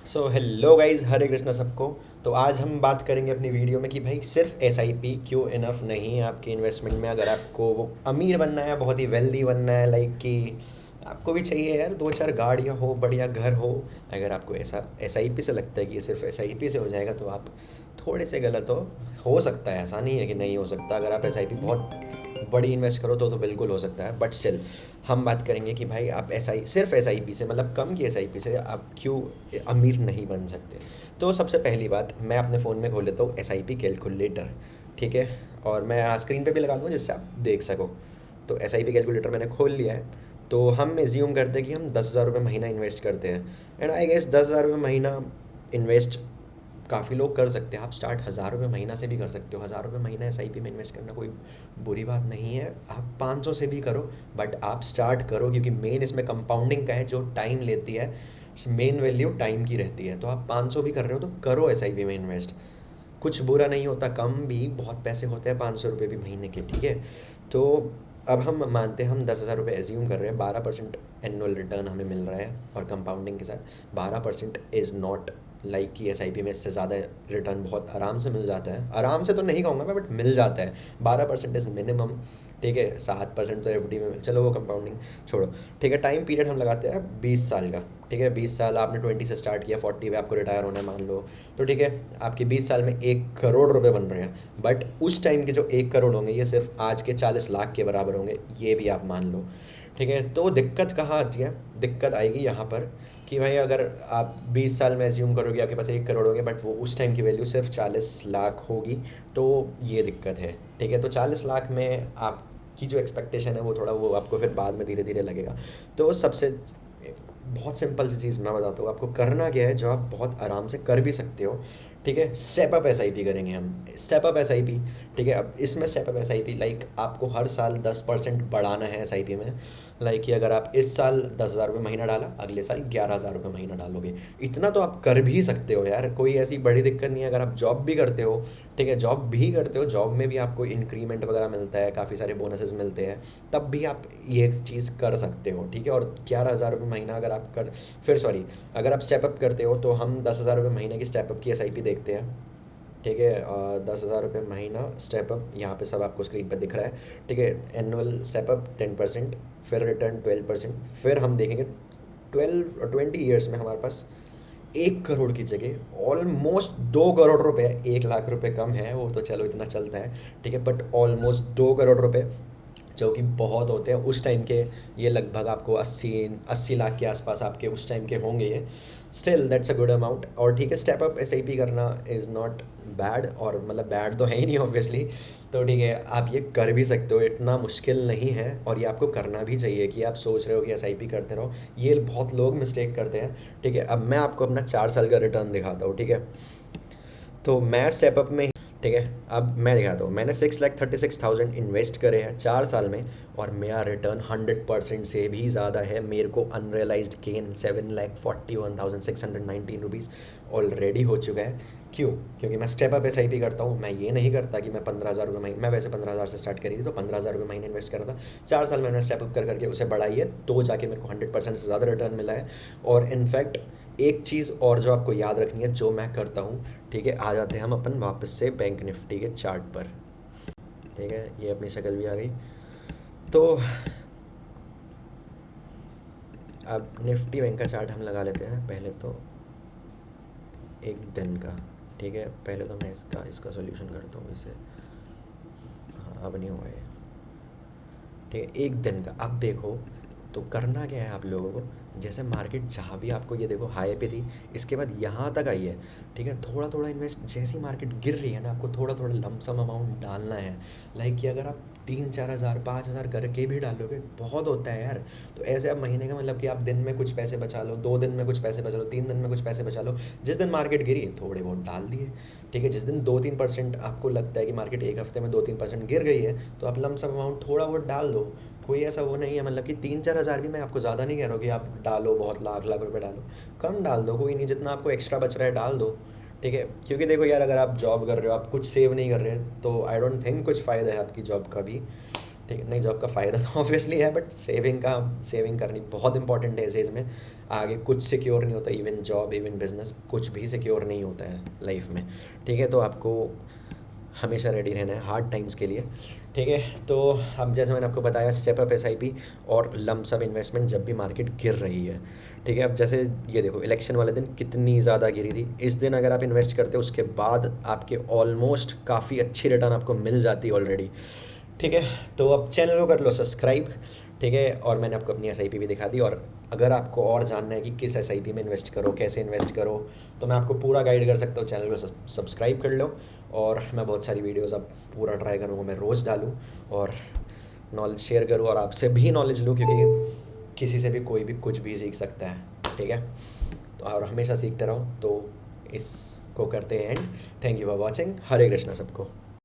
So hello guys, हरे कृष्णा सबको। तो आज हम बात करेंगे अपनी वीडियो में कि भाई सिर्फ एसआईपी क्यों इनफ नहीं है आपकी इन्वेस्टमेंट में। अगर आपको वो अमीर बनना है, बहुत ही वेल्दी बनना है, लाइक कि आपको भी चाहिए यार दो चार गाड़ियाँ हो, बढ़िया घर हो। अगर आपको ऐसा एसआईपी से लगता है कि ये सिर्फ एसआईपी से हो जाएगा तो आप थोड़े से गलत हो सकता है, ऐसा नहीं है कि नहीं हो सकता। अगर आप एसआईपी बहुत बड़ी इन्वेस्ट करो तो बिल्कुल हो सकता है, बट स्टिल हम बात करेंगे कि भाई आप सिर्फ एसआईपी से, मतलब कम की एसआईपी से आप क्यों अमीर नहीं बन सकते। तो सबसे पहली बात, मैं अपने फ़ोन में खोल लेता हूँ एसआईपी कैलकुलेटर, ठीक है। और मैं स्क्रीन पे भी लगा दूँगा जिससे आप देख सको। तो एसआईपी कैलकुलेटर मैंने खोल लिया है। तो हम एज्यूम करते हैं कि हम 10,000 रुपये महीना इन्वेस्ट करते हैं। एंड आई गेस 10,000 रुपये महीना इन्वेस्ट काफ़ी लोग कर सकते हैं। आप स्टार्ट 1,000 रुपये महीना से भी कर सकते हो। 1,000 रुपये महीना एसआईपी में इन्वेस्ट करना कोई बुरी बात नहीं है। आप 500 से भी करो, बट आप स्टार्ट करो, क्योंकि मेन इसमें कंपाउंडिंग का है जो टाइम लेती है। मेन वैल्यू टाइम की रहती है। तो आप 500 भी कर रहे हो तो करो एसआईपी में इन्वेस्ट। कुछ बुरा नहीं होता, कम भी बहुत पैसे होते हैं 500 रुपये भी महीने के, ठीक है। तो अब हम मानते हैं हम 10,000 रुपये एज्यूम कर रहे हैं, 12% एनुअल रिटर्न हमें मिल रहा है और कंपाउंडिंग के साथ 12% इज़ नॉट लाइक कि एसआईपी में इससे ज़्यादा रिटर्न बहुत आराम से मिल जाता है। आराम से तो नहीं कहूँगा मैं, बट मिल जाता है। 12% इज़ मिनिमम, ठीक है। 7% तो एफडी में चलो, वो कंपाउंडिंग छोड़ो, ठीक है। टाइम पीरियड हम लगाते हैं 20 साल का, ठीक है। 20 साल, आपने 20 से स्टार्ट किया, 40 पे आपको रिटायर होना है मान लो। तो ठीक है, आपके 20 साल में 1 करोड़ रुपए बन रहे हैं, बट उस टाइम के जो 1 करोड़ होंगे ये सिर्फ आज के 40 लाख के बराबर होंगे, ये भी आप मान लो, ठीक है। तो दिक्कत कहाँ आती है? दिक्कत आएगी यहाँ पर कि भाई अगर आप 20 साल में एज्यूम करोगे आपके पास 1 करोड़ होंगे, बट वो उस टाइम की वैल्यू सिर्फ 40 लाख होगी, तो ये दिक्कत है, ठीक है। तो 40 लाख में आपकी जो एक्सपेक्टेशन है वो थोड़ा, वो आपको फिर बाद में धीरे धीरे लगेगा। तो सबसे बहुत सिंपल सी चीज़ मैं बताता हूँ आपको, करना क्या है जो आप बहुत आराम से कर भी सकते हो, ठीक है। स्टेप अप एसआईपी करेंगे हम, स्टेप अप एसआईपी, ठीक है। अब इसमें स्टेप अप एसआईपी लाइक आपको हर साल 10% बढ़ाना है एसआईपी में। लाइक कि अगर आप इस साल 10,000 रुपये महीना डाला, अगले साल 11,000 रुपये महीना डालोगे। इतना तो आप कर भी सकते हो यार, कोई ऐसी बड़ी दिक्कत नहीं है। अगर आप जॉब भी करते हो, ठीक है, जॉब भी करते हो, जॉब में भी आपको इंक्रीमेंट वगैरह मिलता है, काफ़ी सारे बोनसेस मिलते हैं, तब भी आप ये चीज़ कर सकते हो, ठीक है। और 11,000 रुपये महीना अगर आप कर, फिर सॉरी, अगर आप स्टेप अप करते हो तो हम 10,000 रुपये महीने की स्टेप अप की एसआईपी देखते हैं, ठीक है। 10,000 रुपये महीना स्टेप अप, यहाँ पे सब आपको स्क्रीन पर दिख रहा है, ठीक है। एनुअल स्टेप अप 10%, फिर रिटर्न 12%, फिर हम देखेंगे 20 ईयर्स में हमारे पास 1 करोड़ की जगह ऑलमोस्ट 2 करोड़ रुपए। 1 लाख रुपए कम है वो तो चलो, इतना चलता है, ठीक है, बट ऑलमोस्ट 2 करोड़ रुपए, जो कि बहुत होते हैं उस टाइम के। ये लगभग आपको 80 लाख के आसपास आपके उस टाइम के होंगे ये। Still that's a good amount. और ठीक है, स्टेप अप एसआईपी करना इज़ नॉट बैड, और मतलब बैड तो है ही नहीं ऑब्वियसली। तो ठीक है, आप ये कर भी सकते हो, इतना मुश्किल नहीं है, और ये आपको करना भी चाहिए। कि आप सोच रहे हो कि एसआईपी करते रहो, ये बहुत लोग मिस्टेक करते हैं, ठीक है। अब मैं आपको अपना 4 साल का रिटर्न दिखाता हूँ, ठीक है। तो मैं स्टेप अप में, ठीक है, अब मैं दिखाता हूँ। मैंने 6,36,000 इन्वेस्ट करे हैं 4 साल में, और मेरा रिटर्न 100% से भी ज़्यादा है। मेरे को अनरियलाइज्ड गेन 7,41,619 रुपीज़ ऑलरेडी हो चुका है। क्यों? क्योंकि मैं स्टेप अप एसआईपी करता हूँ। मैं ये नहीं करता कि मैं 15,000 रुपये महीने, मैं वैसे 15,000 से स्टार्ट करी थी तो 15,000 रुपये महीने इन्वेस्ट करा था। 4 साल में मैंने स्टेप अप कर करके उसे बढ़ाई है, तो जाके मेरे को 100% से ज़्यादा रिटर्न मिला है। और इनफैक्ट एक चीज़ और जो आपको याद रखनी है, जो मैं करता हूँ, ठीक है। आ जाते हैं हम अपन वापस से बैंक निफ्टी के चार्ट पर, ठीक है। ये अपनी शक्ल भी आ गई। तो अब निफ्टी बैंक का चार्ट हम लगा लेते हैं पहले तो, एक दिन का, ठीक है। पहले तो मैं इसका इसका सॉल्यूशन करता हूँ इसे। हाँ, अब नहीं हुआ ये, ठीक है। एक दिन का अब देखो, तो करना क्या है आप लोगों को, जैसे मार्केट जहाँ भी आपको ये देखो हाई पे थी, इसके बाद यहाँ तक आई है, ठीक है। थोड़ा थोड़ा इन्वेस्ट, जैसी मार्केट गिर रही है ना, आपको थोड़ा थोड़ा लमसम अमाउंट डालना है। लाइक कि अगर आप 3-4 हज़ार 5 हज़ार करके भी डालोगे बहुत होता है यार। तो ऐसे आप महीने का, मतलब कि आप दिन में कुछ पैसे बचा लो, 2 दिन में कुछ पैसे बचा लो, 3 दिन में कुछ पैसे बचा लो। जिस दिन मार्केट गिरी थोड़े बहुत डाल दिए, ठीक है। जिस दिन 2-3% आपको लगता है कि मार्केट एक हफ्ते में 2-3% गिर गई है, तो आप लमसम अमाउंट थोड़ा बहुत डाल दो। कोई ऐसा वो नहीं है, मतलब कि 3-4 हज़ार भी, मैं आपको ज़्यादा नहीं कह रहा हूँ कि आप डालो बहुत लाख लाख रुपए डालो। कम डाल दो, कोई नहीं, जितना आपको एक्स्ट्रा बच रहा है डाल दो, ठीक है। क्योंकि देखो यार, अगर आप जॉब कर रहे हो, आप कुछ सेव नहीं कर रहे, तो आई डोंट थिंक कुछ फ़ायदा है आपकी जॉब का भी, ठीक है, नहीं जॉब का फ़ायदा तो ऑब्वियसली है, बट सेविंग करनी बहुत इंपॉर्टेंट है इस एज में। आगे कुछ सिक्योर नहीं होता, इवन जॉब इवन बिजनेस कुछ भी सिक्योर नहीं होता है लाइफ में। ठीक है, तो आपको हमेशा रेडी रहना है हार्ड टाइम्स के लिए। ठीक है, तो अब जैसे मैंने आपको बताया, स्टेप अप एसआईपी और लमसम इन्वेस्टमेंट जब भी मार्केट गिर रही है। ठीक है, अब जैसे ये देखो इलेक्शन वाले दिन कितनी ज़्यादा गिरी थी, इस दिन अगर आप इन्वेस्ट करते हो उसके बाद आपके ऑलमोस्ट काफ़ी अच्छी रिटर्न आपको मिल जाती है ऑलरेडी। ठीक है, तो अब चैनल को कर लो सब्सक्राइब। ठीक है, और मैंने आपको अपनी एसआईपी भी दिखा दी, और अगर आपको और जानना है कि किस एसआईपी में इन्वेस्ट करो, कैसे इन्वेस्ट करो, तो मैं आपको पूरा गाइड कर सकता हूँ। चैनल को सब्सक्राइब कर लो, और मैं बहुत सारी वीडियोज़ अब पूरा ट्राई करूँगा मैं रोज़ डालूँ, और नॉलेज शेयर करूँ, और आपसे भी नॉलेज लूँ, क्योंकि किसी से भी कोई भी कुछ भी सीख सकता है। ठीक है, तो और हमेशा सीखते रहो। तो इसको करते हैं end. Thank you for watching. Hare Krishna सबको।